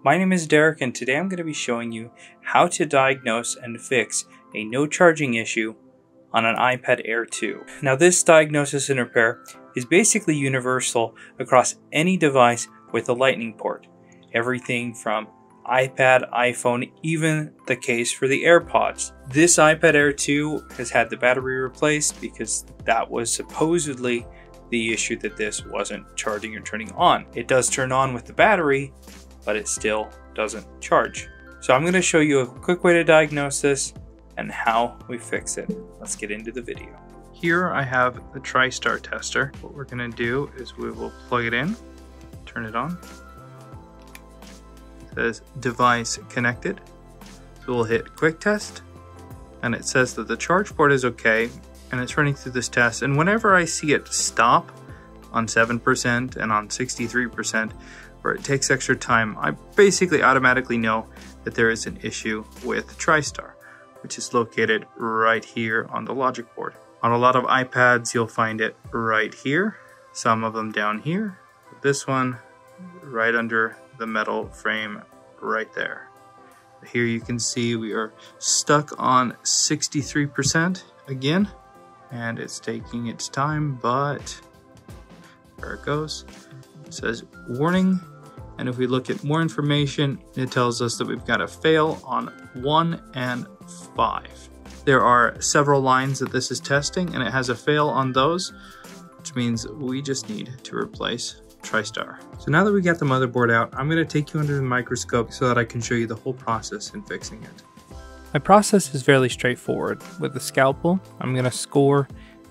My name is Derek, and today I'm going to be showing you how to diagnose and fix a no charging issue on an iPad Air 2. Now, this diagnosis and repair is basically universal across any device with a lightning port. Everything from iPad, iPhone, even the case for the AirPods. This iPad Air 2 has had the battery replaced because that was supposedly the issue, that this wasn't charging or turning on. It does turn on with the battery, but it still doesn't charge. So I'm going to show you a quick way to diagnose this and how we fix it. Let's get into the video. Here I have the TriStar tester. What we're going to do is we will plug it in, turn it on. It says device connected. So we'll hit quick test, and it says that the charge port is okay, and it's running through this test. And whenever I see it stop on 7% and on 63%, where it takes extra time, I basically automatically know that there is an issue with TriStar, which is located right here on the logic board. On a lot of iPads, you'll find it right here, some of them down here. This one right under the metal frame right there. Here you can see we are stuck on 63% again, and it's taking its time, but there it goes. It says warning. And if we look at more information, it tells us that we've got a fail on 1 and 5. There are several lines that this is testing, and it has a fail on those, which means we just need to replace TriStar. So now that we got the motherboard out, I'm going to take you under the microscope so that I can show you the whole process in fixing it. My process is fairly straightforward. With the scalpel, I'm going to score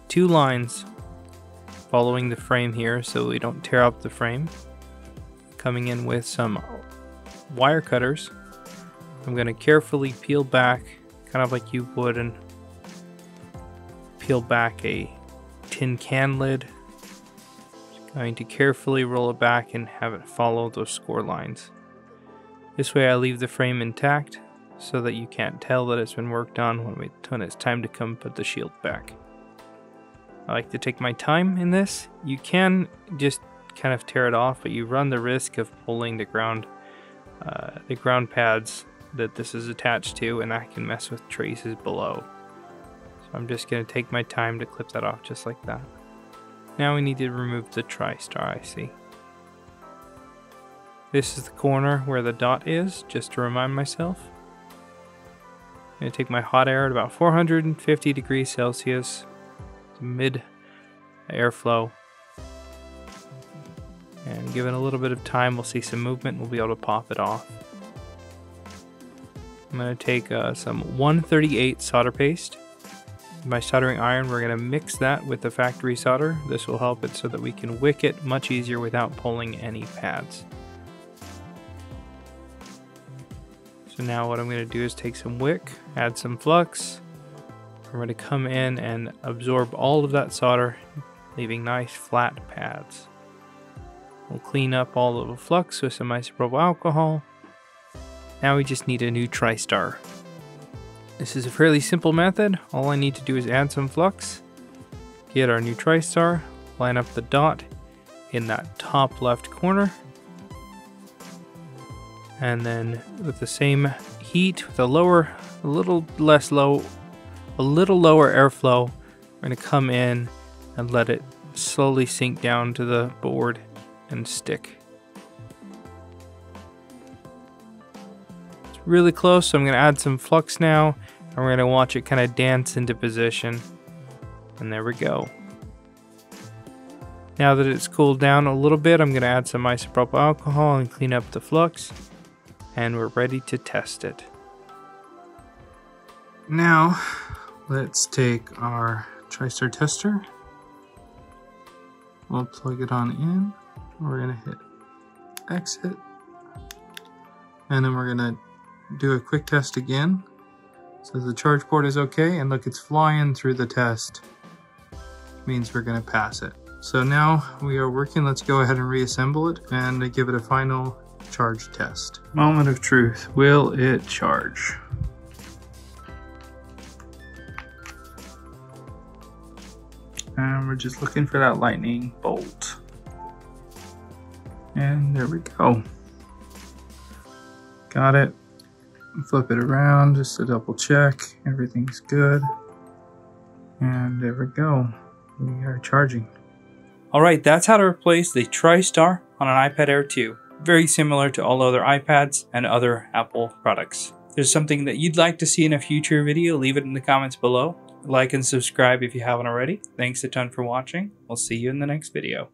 2 lines following the frame here so we don't tear up the frame. Coming in with some wire cutters, I'm going to carefully peel back, kind of like you would and peel back a tin can lid. Just going to carefully roll it back and have it follow those score lines. This way I leave the frame intact so that you can't tell that it's been worked on when it's time to come put the shield back. I like to take my time in this. You can just kind of tear it off, but you run the risk of pulling the ground pads that this is attached to, and that can mess with traces below. So I'm just going to take my time to clip that off just like that. Now we need to remove the TriStar IC. This is the corner where the dot is, just to remind myself. I'm going to take my hot air at about 450 degrees Celsius, mid airflow, and given a little bit of time, we'll see some movement, we'll be able to pop it off. I'm going to take some 138 solder paste. My soldering iron, we're going to mix that with the factory solder. This will help it so that we can wick it much easier without pulling any pads. So now what I'm going to do is take some wick, add some flux. We're going to come in and absorb all of that solder, leaving nice flat pads. We'll clean up all of the flux with some isopropyl alcohol. Now we just need a new TriStar. This is a fairly simple method. All I need to do is add some flux, get our new TriStar, line up the dot in that top left corner, and then with the same heat, with a little lower airflow, we're going to come in and let it slowly sink down to the board and stick. It's really close, so I'm going to add some flux now, and we're going to watch it kind of dance into position. And there we go. Now that it's cooled down a little bit, I'm going to add some isopropyl alcohol and clean up the flux, and we're ready to test it. Now let's take our TriStar tester. We'll plug it on in. We're going to hit exit, and then we're going to do a quick test again. So the charge port is okay, and look, it's flying through the test. Means we're going to pass it. So now we are working. Let's go ahead and reassemble it and give it a final charge test. Moment of truth. Will it charge? And we're just looking for that lightning bolt. And there we go. Got it. Flip it around just to double check. Everything's good. And there we go. We are charging. Alright, that's how to replace the TriStar on an iPad Air 2. Very similar to all other iPads and other Apple products. If there's something that you'd like to see in a future video, leave it in the comments below. Like and subscribe if you haven't already. Thanks a ton for watching. We'll see you in the next video.